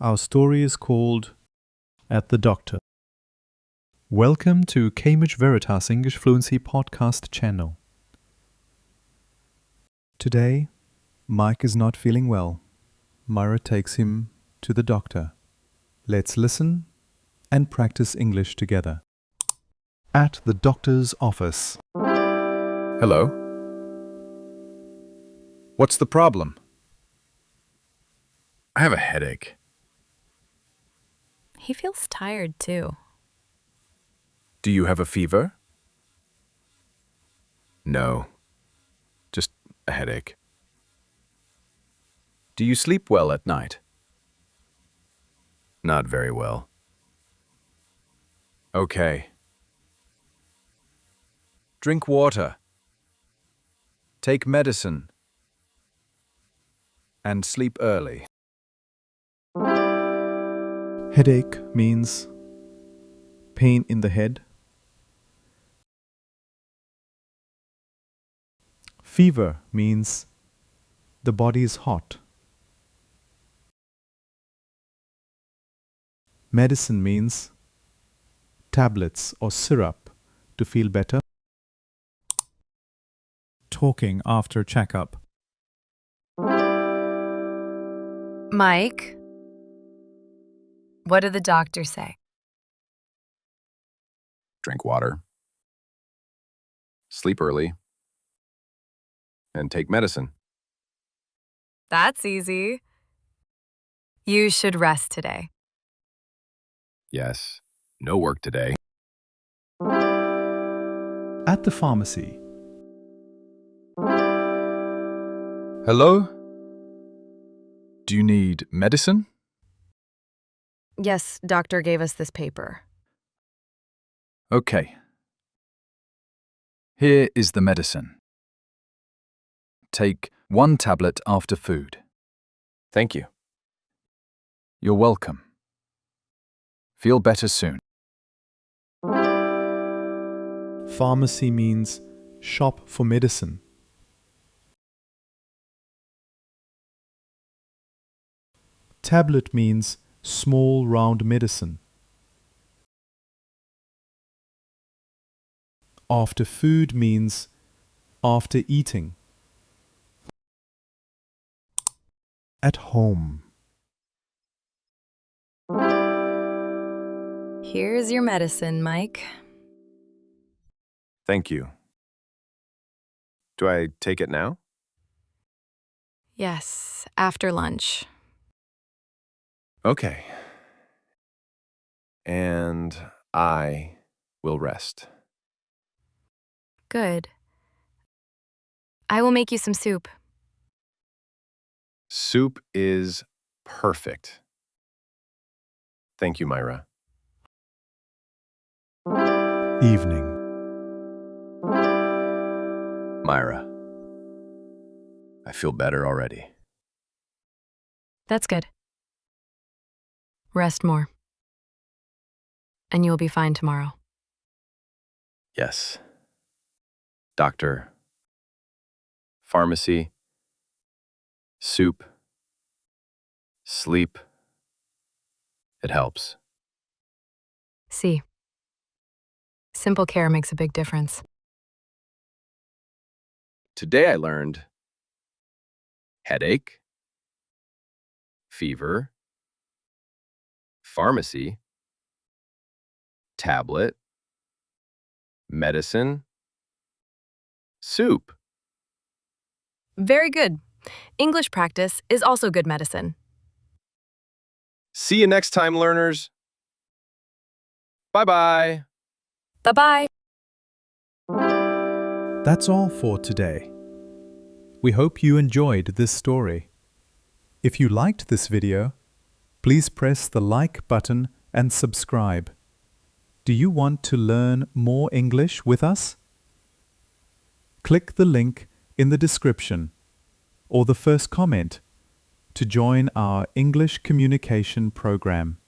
Our story is called At the Doctor. Welcome to Cambridge Veritas English Fluency podcast channel. Today, Mike is not feeling well. Myra takes him to the doctor. Let's listen and practice English together. At the doctor's office. Hello. What's the problem? I have a headache. He feels tired, too. Do you have a fever? No. Just a headache. Do you sleep well at night? Not very well. Okay. Drink water. Take medicine. And sleep early. Headache means pain in the head. Fever means the body is hot. Medicine means tablets or syrup to feel better. Talking after checkup. Mike, what did the doctor say? Drink water. Sleep early. And take medicine. That's easy. You should rest today. Yes. No work today. At the pharmacy. Hello? Do you need medicine? Yes, doctor gave us this paper. Okay. Here is the medicine. Take 1 tablet after food. Thank you. You're welcome. Feel better soon. Pharmacy means shop for medicine. Tablet means small round medicine. After food means after eating. At home. Here's your medicine, Mike. Thank you. Do I take it now? Yes, after lunch. Okay. And I will rest. Good. I will make you some soup. Soup is perfect. Thank you, Myra. Evening. Myra. I feel better already. That's good. Rest more. And you'll be fine tomorrow. Yes. Doctor. Pharmacy. Soup. Sleep. It helps. See. Simple care makes a big difference. Today I learned headache, fever, pharmacy, tablet, medicine, soup. Very good. English practice is also good medicine. See you next time, learners. Bye-bye. Bye-bye. That's all for today. We hope you enjoyed this story. If you liked this video, please press the like button and subscribe. Do you want to learn more English with us? Click the link in the description or the first comment to join our English communication program.